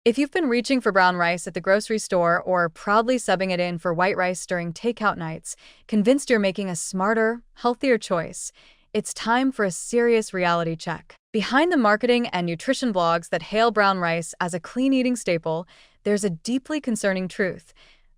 If you've been reaching for brown rice at the grocery store or proudly subbing it in for white rice during takeout nights, convinced you're making a smarter, healthier choice, it's time for a serious reality check. Behind the marketing and nutrition blogs that hail brown rice as a clean-eating staple, there's a deeply concerning truth.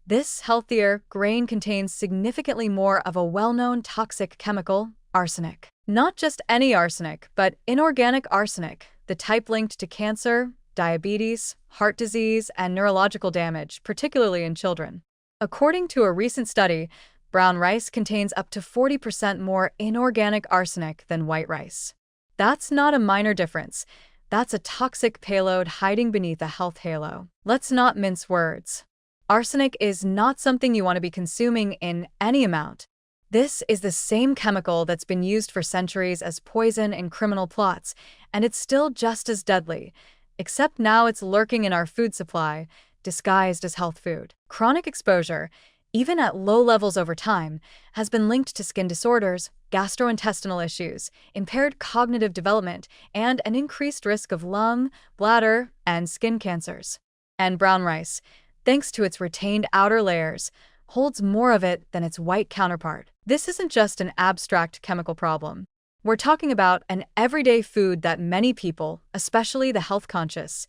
This healthier grain contains significantly more of a well-known toxic chemical, arsenic. Not just any arsenic, but inorganic arsenic, the type linked to cancer, diabetes, heart disease, and neurological damage, particularly in children. According to a recent study, brown rice contains up to 40% more inorganic arsenic than white rice. That's not a minor difference. That's a toxic payload hiding beneath a health halo. Let's not mince words. Arsenic is not something you want to be consuming in any amount. This is the same chemical that's been used for centuries as poison in criminal plots, and it's still just as deadly. Except now it's lurking in our food supply, disguised as health food. Chronic exposure, even at low levels over time, has been linked to skin disorders, gastrointestinal issues, impaired cognitive development, and an increased risk of lung, bladder, and skin cancers. And brown rice, thanks to its retained outer layers, holds more of it than its white counterpart. This isn't just an abstract chemical problem. We're talking about an everyday food that many people, especially the health-conscious,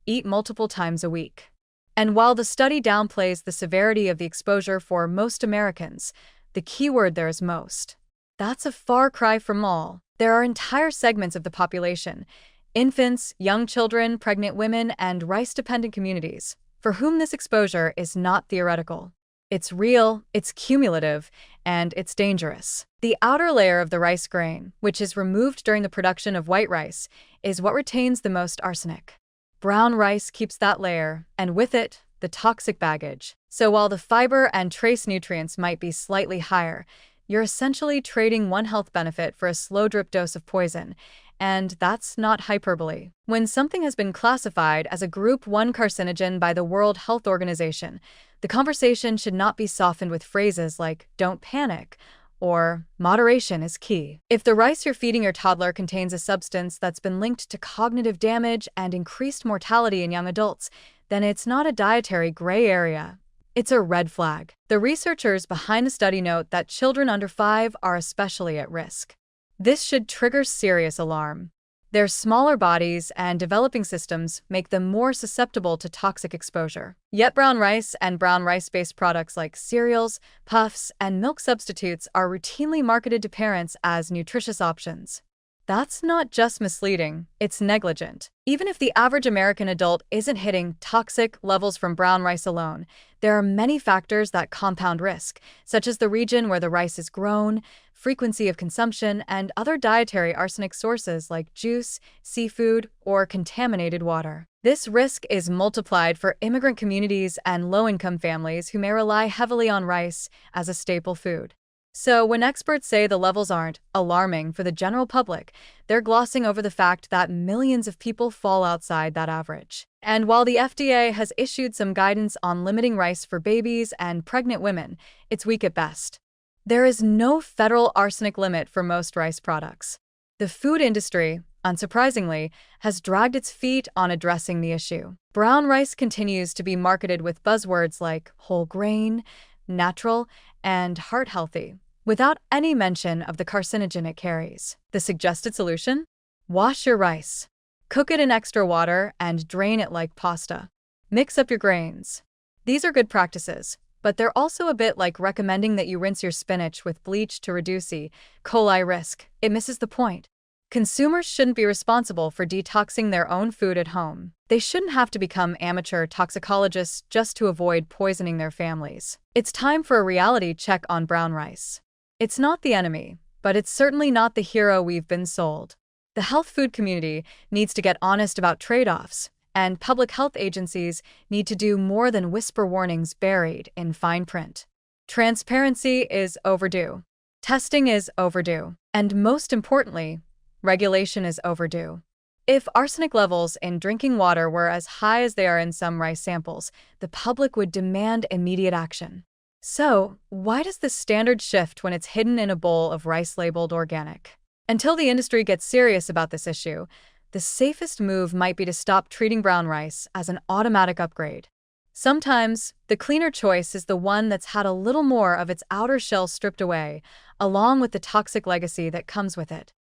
eat multiple times a week. And while the study downplays the severity of the exposure for most Americans, the key word there is most. That's a far cry from all. There are entire segments of the population, infants, young children, pregnant women, and rice-dependent communities, for whom this exposure is not theoretical. It's real, it's cumulative, and it's dangerous. The outer layer of the rice grain, which is removed during the production of white rice, is what retains the most arsenic. Brown rice keeps that layer, and with it, the toxic baggage. So while the fiber and trace nutrients might be slightly higher, you're essentially trading one health benefit for a slow-drip dose of poison, and that's not hyperbole. When something has been classified as a Group 1 carcinogen by the World Health Organization, the conversation should not be softened with phrases like, "don't panic," or "moderation is key." If the rice you're feeding your toddler contains a substance that's been linked to cognitive damage and increased mortality in young adults, then it's not a dietary gray area. It's a red flag. The researchers behind the study note that children under 5 are especially at risk. This should trigger serious alarm. Their smaller bodies and developing systems make them more susceptible to toxic exposure. Yet brown rice and brown rice-based products like cereals, puffs, and milk substitutes are routinely marketed to parents as nutritious options. That's not just misleading, it's negligent. Even if the average American adult isn't hitting toxic levels from brown rice alone, there are many factors that compound risk, such as the region where the rice is grown, frequency of consumption, and other dietary arsenic sources like juice, seafood, or contaminated water. This risk is multiplied for immigrant communities and low-income families who may rely heavily on rice as a staple food. So when experts say the levels aren't alarming for the general public, they're glossing over the fact that millions of people fall outside that average. And while the FDA has issued some guidance on limiting rice for babies and pregnant women, it's weak at best. There is no federal arsenic limit for most rice products. The food industry, unsurprisingly, has dragged its feet on addressing the issue. Brown rice continues to be marketed with buzzwords like whole grain, natural, and heart healthy, without any mention of the carcinogen it carries. The suggested solution? Wash your rice. Cook it in extra water and drain it like pasta. Mix up your grains. These are good practices, but they're also a bit like recommending that you rinse your spinach with bleach to reduce E. coli risk. It misses the point. Consumers shouldn't be responsible for detoxing their own food at home. They shouldn't have to become amateur toxicologists just to avoid poisoning their families. It's time for a reality check on brown rice. It's not the enemy, but it's certainly not the hero we've been sold. The health food community needs to get honest about trade-offs, and public health agencies need to do more than whisper warnings buried in fine print. Transparency is overdue. Testing is overdue. And most importantly, regulation is overdue. If arsenic levels in drinking water were as high as they are in some rice samples, the public would demand immediate action. So, why does the standard shift when it's hidden in a bowl of rice labeled organic? Until the industry gets serious about this issue, the safest move might be to stop treating brown rice as an automatic upgrade. Sometimes, the cleaner choice is the one that's had a little more of its outer shell stripped away, along with the toxic legacy that comes with it.